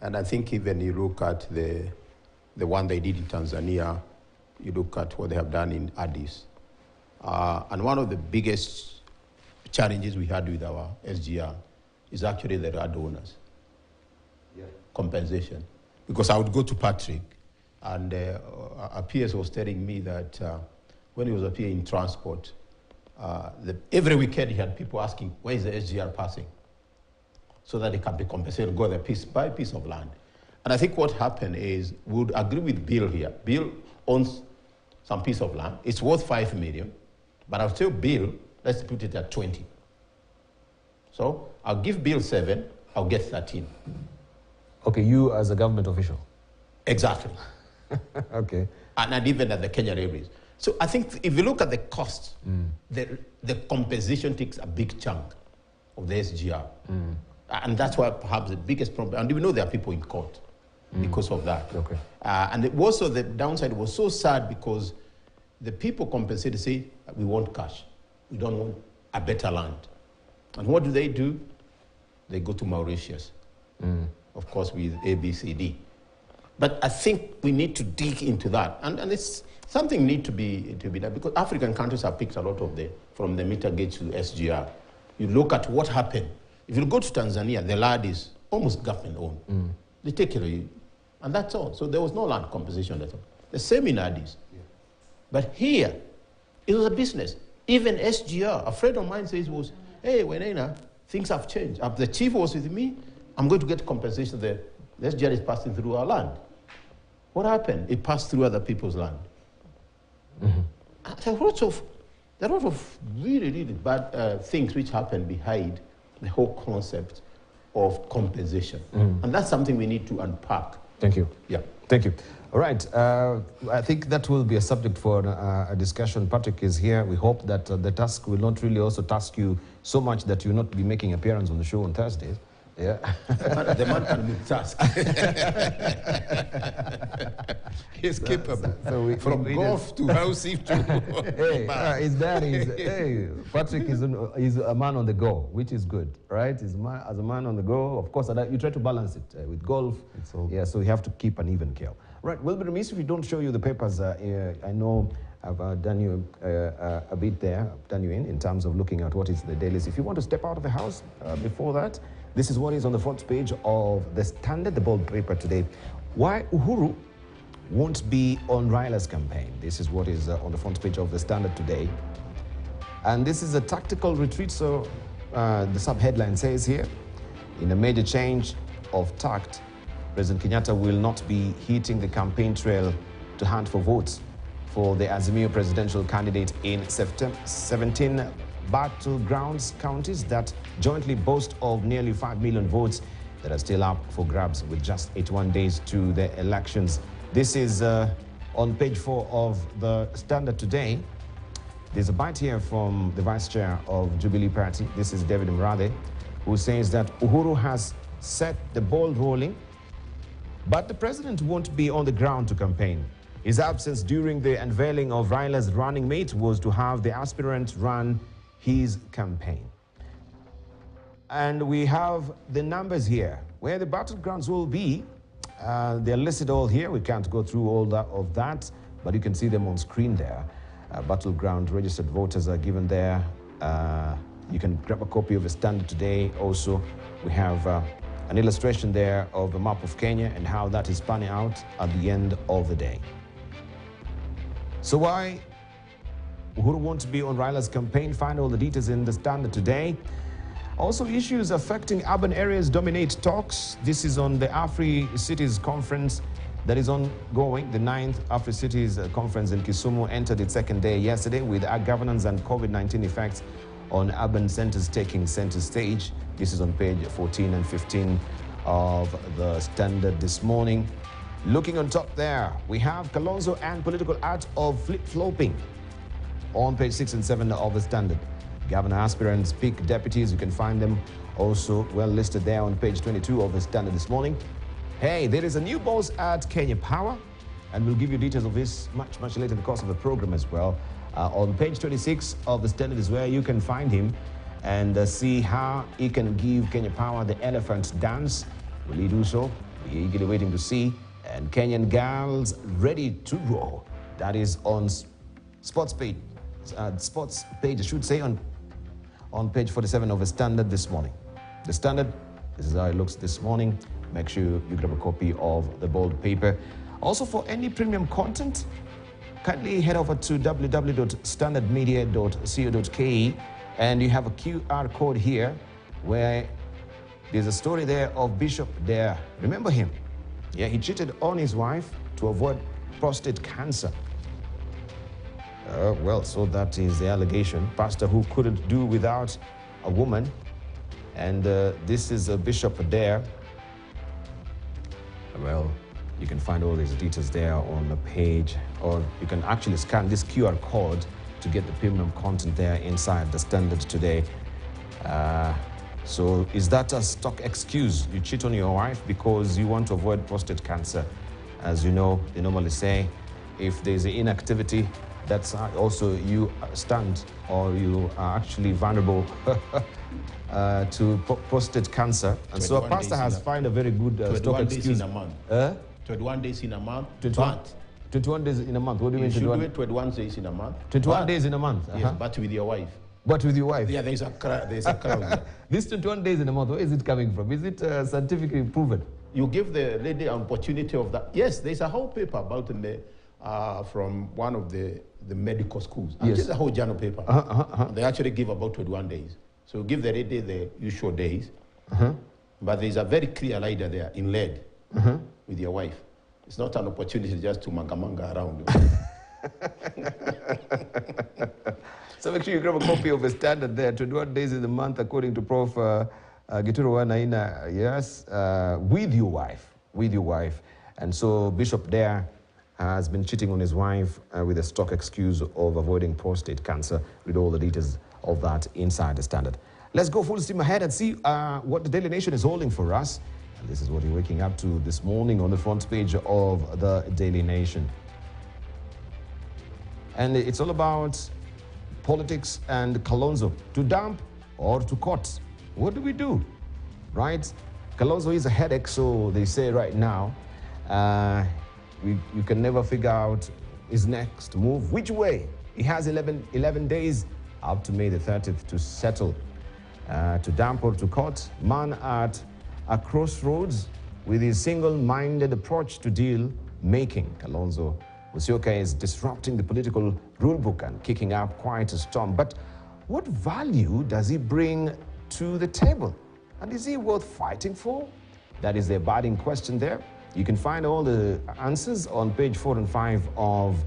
and I think even you look at the one they did in Tanzania. You look at what they have done in Addis. And one of the biggest challenges we had with our SGR is actually the RAD owners. Compensation. Because I would go to Patrick, and a PS was telling me that when he was up here in transport, every weekend he had people asking, where is the SGR passing? So that they can be compensated, go there buy a piece of land. And I think what happened is, we would agree with Bill here. Bill owns some piece of land. It's worth 5 million, but I'll tell Bill, let's put it at 20. So I'll give Bill 7, I'll get 13. Okay, you as a government official. Exactly. Okay. And even at the Kenya Railways. So I think if you look at the cost, the compensation takes a big chunk of the SGR. And that's why perhaps the biggest problem, and we know there are people in court because of that. Okay. And also the downside was so sad because the people compensated, say, we want cash. We don't want a better land. And what do? They go to Mauritius, of course, with ABCD. But I think we need to dig into that. And it's something need to be done because African countries have picked a lot of from the meter gauge to SGR. You look at what happened. If you go to Tanzania, the land is almost government owned. They take it away, and that's all. So there was no land compensation at all. The same in Addis. Yeah. But here, it was a business. Even SGR, a friend of mine says was, hey, Wenena, things have changed. The chief was with me. I'm going to get compensation there. The SGR is passing through our land. What happened? It passed through other people's land. There are lots of really, really bad things which happen behind the whole concept of compensation. And that's something we need to unpack. Thank you. Yeah. Thank you. All right. I think that will be a subject for a discussion. Patrick is here. We hope that the task will not really also task you so much that you will not be making appearance on the show on Thursdays. Yeah. The man can multitask. He's capable. So From golf to housing to... Hey, Patrick is a man on the go, which is good, right? As a man on the go, of course, you try to balance it with golf. It's all so you have to keep an even keel. Right, we'll be remiss if we don't show you the papers. I know I've done you a bit there, done you in terms of looking at what is the dailies. If you want to step out of the house before that, this is what is on the front page of the Standard, the bold paper today. Why Uhuru won't be on Raila's campaign. This is what is on the front page of the Standard today. And this is a tactical retreat, so the sub-headline says here, in a major change of tact, President Kenyatta will not be hitting the campaign trail to hunt for votes for the Azimio presidential candidate in 17 battlegrounds counties that jointly boast of nearly 5 million votes that are still up for grabs with just 81 days to the elections. This is on page 4 of the Standard today. There's a bite here from the vice chair of Jubilee Party. This is David Mradhe, who says that Uhuru has set the ball rolling, but the president won't be on the ground to campaign. His absence during the unveiling of Raila's running mate was to have the aspirant run his campaign. And we have the numbers here, where the battlegrounds will be. They're listed all here. We can't go through all of that, but you can see them on screen there. Battleground registered voters are given there. You can grab a copy of the Standard today. Also, we have an illustration there of a map of Kenya and how that is panning out at the end of the day. So why Uhuru won't be on Raila's campaign? Find all the details in the Standard today. Also, issues affecting urban areas dominate talks. This is on the Afri-Cities Conference that is ongoing. The 9th Afri-Cities Conference in Kisumu entered its second day yesterday with governance and COVID-19 effects on urban centers taking center stage. This is on page 14 and 15 of the Standard this morning. Looking on top there, we have Kalonzo and political art of flip-flopping on page 6 and 7 of the Standard. Governor aspirants pick deputies. You can find them also well listed there on page 22 of the Standard this morning. Hey, there is a new boss at Kenya Power, and we'll give you details of this much later in the course of the program as well. On page 26 of the Standard is where you can find him and see how he can give Kenya Power the elephant dance. Will he do so? We're eagerly waiting to see. And Kenyan girls ready to roll. That is on sports page, I should say, on page 47 of the Standard this morning. The Standard, this is how it looks this morning. Make sure you grab a copy of the bold paper. Also, for any premium content, kindly head over to www.standardmedia.co.ke, and you have a QR code here where there's a story there of Bishop there. Remember him? Yeah, he cheated on his wife to avoid prostate cancer. Well, so that is the allegation. Pastor who couldn't do without a woman. And this is a bishop there. Well, you can find all these details there on the page, or you can actually scan this QR code to get the premium content there inside the Standard today. So is that a stock excuse? You cheat on your wife because you want to avoid prostate cancer. As you know, they normally say if there's inactivity, that's also you stand or you are actually vulnerable to prostate cancer. And so a pastor has found a very good stock excuse. 21 days in a month. 21 days in a month. 21 days in a month. What do you mean? You should do it 21 days in a month. 21 days in a month. Yes, but with your wife. But with your wife? Yeah, there's a crowd. This 21 days in a month, where is it coming from? Is it scientifically proven? You give the lady an opportunity of that. Yes, there's a whole paper about it from one of the medical schools. Yes. It's a whole journal paper. They actually give about 21 days. So give the lady the usual days. But there's a very clear idea there in lead with your wife. It's not an opportunity just to manga around. So make sure you grab a copy of the standard there, 21 days in the month, according to Prof. Gituro Wanaina. Yes, with your wife. And so Bishop there has been cheating on his wife with a stock excuse of avoiding prostate cancer. Read all the details of that inside the standard. Let's go full steam ahead and see what the Daily Nation is holding for us. And this is what you're waking up to this morning on the front page of the Daily Nation. And it's all about politics and Kalonzo. To dump or to court? What do we do? Right? Kalonzo is a headache, so they say right now. You can never figure out his next move. Which way? He has 11 days up to May the 30th to settle. To dump or to court. Man at a crossroads with his single-minded approach to deal making. Kalonzo Musyoka is disrupting the political rulebook and kicking up quite a storm. But what value does he bring to the table? And is he worth fighting for? That is the abiding question there. You can find all the answers on page 4 and 5 of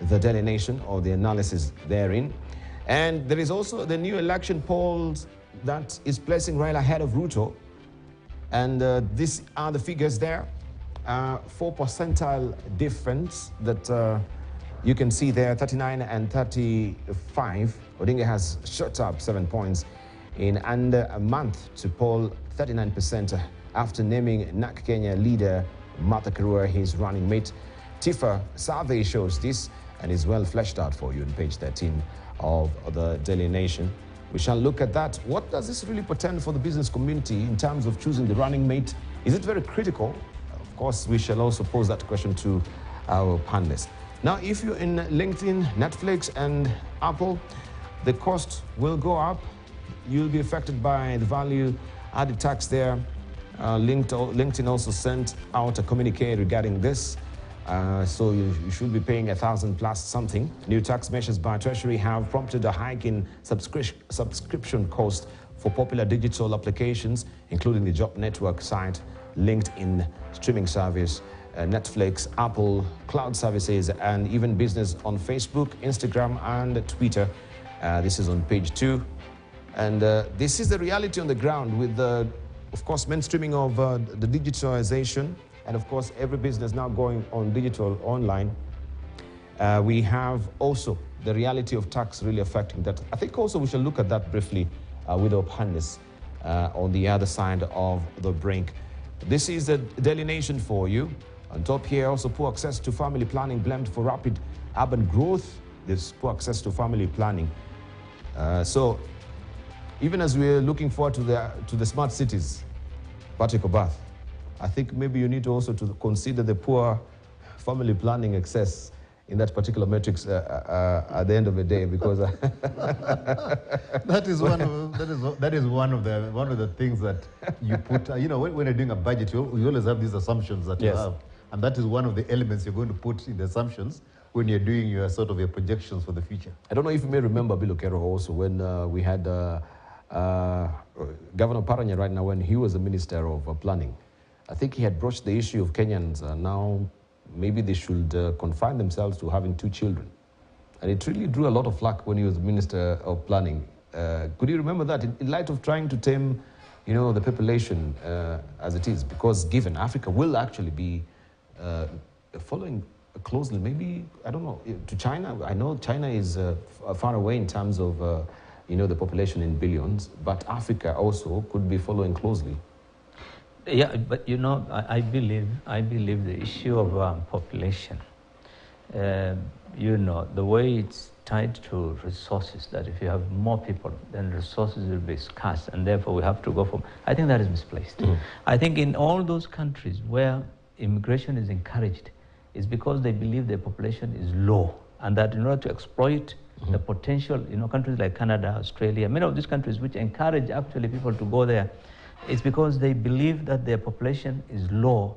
the Daily Nation, or the analysis therein. And there is also the new election polls that is placing Raila ahead of Ruto. And these are the figures there. 4 percentile difference that you can see there, 39 and 35. Odinga has shot up 7 points in under a month to poll 39% after naming NAC Kenya leader Martha Karua his running mate. Tifa survey shows this and is well fleshed out for you on page 13 of the Daily Nation. We shall look at that. What does this really portend for the business community in terms of choosing the running mate? Is it very critical? Of course, we shall also pose that question to our panelists. Now, if you're in LinkedIn, Netflix, and Apple, the cost will go up. You'll be affected by the value added tax there. LinkedIn also sent out a communique regarding this. So you should be paying 1,000 plus something. New tax measures by Treasury have prompted a hike in subscription cost for popular digital applications, including the job network site, LinkedIn streaming service, Netflix, Apple, cloud services, and even business on Facebook, Instagram, and Twitter. This is on page 2. And this is the reality on the ground with the, of course, mainstreaming of the digitalization. And of course, every business now going on digital, online. We have also the reality of tax really affecting that. I think also we shall look at that briefly with our panelists on the other side of the brink. This is the Daily Nation for you. On top here, also poor access to family planning blamed for rapid urban growth. There's poor access to family planning. So even as we're looking forward to the smart cities, Patrick Obath, I think maybe you need also to consider the poor family planning excess in that particular matrix at the end of the day, because that is one of the things that you put. You know, when you're doing a budget, you always have these assumptions that you have, and that is one of the elements you're going to put in the assumptions when you're doing your sort of your projections for the future. I don't know if you may remember Bill Okero also when we had Governor Paranya right now when he was the Minister of Planning. I think he had broached the issue of Kenyans now maybe they should confine themselves to having 2 children. And it really drew a lot of flack when he was Minister of Planning. Could you remember that in light of trying to tame, you know, the population as it is? Because given Africa will actually be following closely, maybe, I don't know, to China. I know China is far away in terms of the population in billions, but Africa also could be following closely. Yeah, but I believe the issue of population, the way it's tied to resources, that if you have more people, then resources will be scarce, and therefore we have to go for, I think that is misplaced. I think in all those countries where immigration is encouraged, it's because they believe their population is low, and that in order to exploit the potential, countries like Canada, Australia, many of these countries which encourage actually people to go there, it's because they believe that their population is low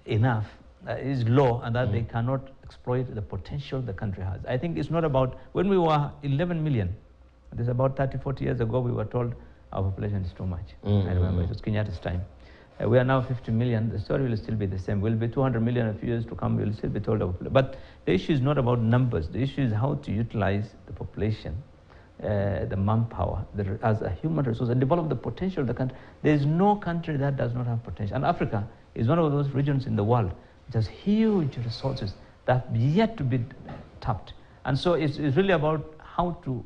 enough, and that they cannot exploit the potential the country has. I think it's not about, when we were 11 million, it is about 30, 40 years ago, we were told our population is too much. I remember, it was Kenyatta's time. We are now 50 million, the story will still be the same. We'll be 200 million a few years to come, we'll still be told our population. But the issue is not about numbers, the issue is how to utilize the population, the manpower, as a human resource, and develop the potential of the country. There is no country that does not have potential. And Africa is one of those regions in the world which has huge resources that have yet to be tapped. And so it's really about how to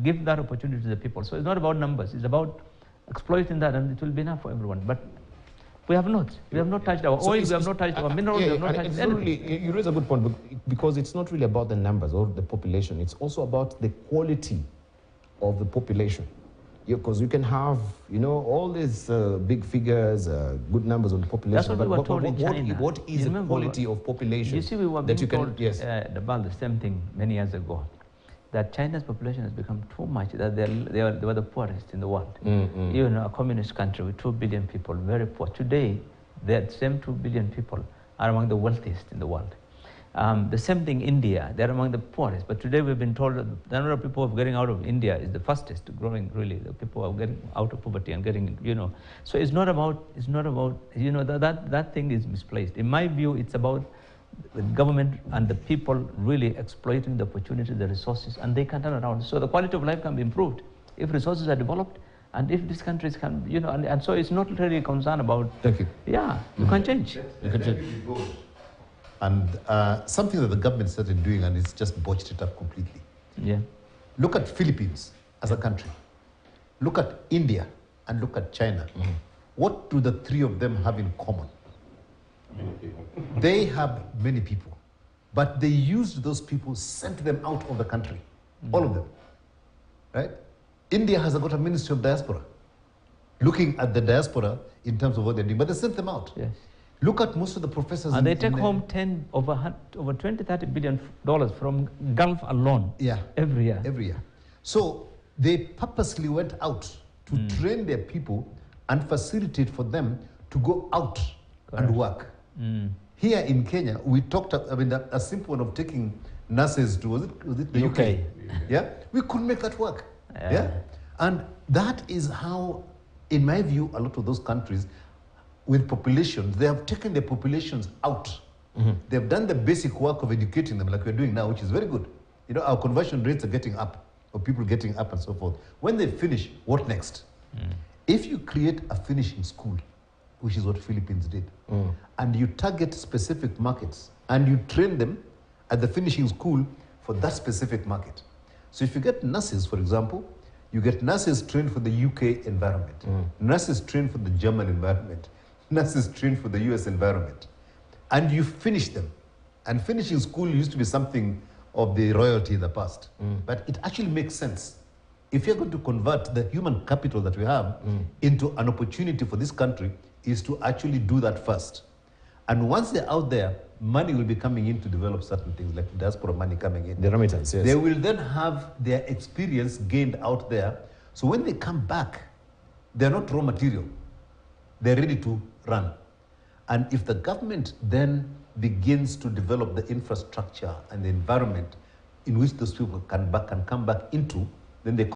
give that opportunity to the people. So it's not about numbers, it's about exploiting that, and it will be enough for everyone. But we have not touched our oil, we have not touched our minerals, we have not touched anything. Really, you raise a good point, because it's not really about the numbers or the population, it's also about the quality of the population. Because you can have, all these big figures, good numbers on the population. That's what we were told in China. What is the quality of population? You see, we were being told yes. about the same thing many years ago, that China's population has become too much, that they were the poorest in the world. Even a communist country with 2 billion people, very poor. Today, that same 2 billion people are among the wealthiest in the world. The same thing, India, they're among the poorest. But today we've been told that the number of people getting out of India is the fastest growing, really. The people are getting out of poverty and getting, So it's not about, that thing is misplaced. In my view, it's about the government and the people really exploiting the opportunity, the resources, and they can turn around. So the quality of life can be improved if resources are developed, and if these countries can, and so it's not really a concern about. Thank you. Yeah, you can change. You can change. And something that the government started doing, and it's just botched it up completely. Yeah. Look at Philippines as a country. Look at India and look at China. What do the three of them have in common? Many people. They have many people, but they used those people, sent them out of the country, all of them, right? India has got a ministry of diaspora, looking at the diaspora in terms of what they're doing, but they sent them out. Yes. Look at most of the professors. And they take home over 20, 30 billion dollars from Gulf alone. Yeah. Every year. Every year. So they purposely went out to train their people and facilitate for them to go out and work. Here in Kenya, we talked, a simple one of taking nurses to, was it the UK? Yeah? We couldn't make that work. Yeah? And that is how, in my view, a lot of those countries with populations, they have taken their populations out. They've done the basic work of educating them like we're doing now, which is very good. Our conversion rates are getting up, or people getting up and so forth. When they finish, what next? If you create a finishing school, which is what Philippines did, and you target specific markets, and you train them at the finishing school for that specific market. So if you get nurses, for example, you get nurses trained for the UK environment, nurses trained for the German environment, nurses trained for the US environment, and you finish them. And finishing school used to be something of the royalty in the past, but it actually makes sense. If you're going to convert the human capital that we have into an opportunity for this country, is to actually do that first. And once they're out there, money will be coming in to develop certain things, like diaspora money coming in. The remittance, yes. They will then have their experience gained out there. So when they come back, they're not raw material. They're ready to run. And if the government then begins to develop the infrastructure and the environment in which those people can come back into, then they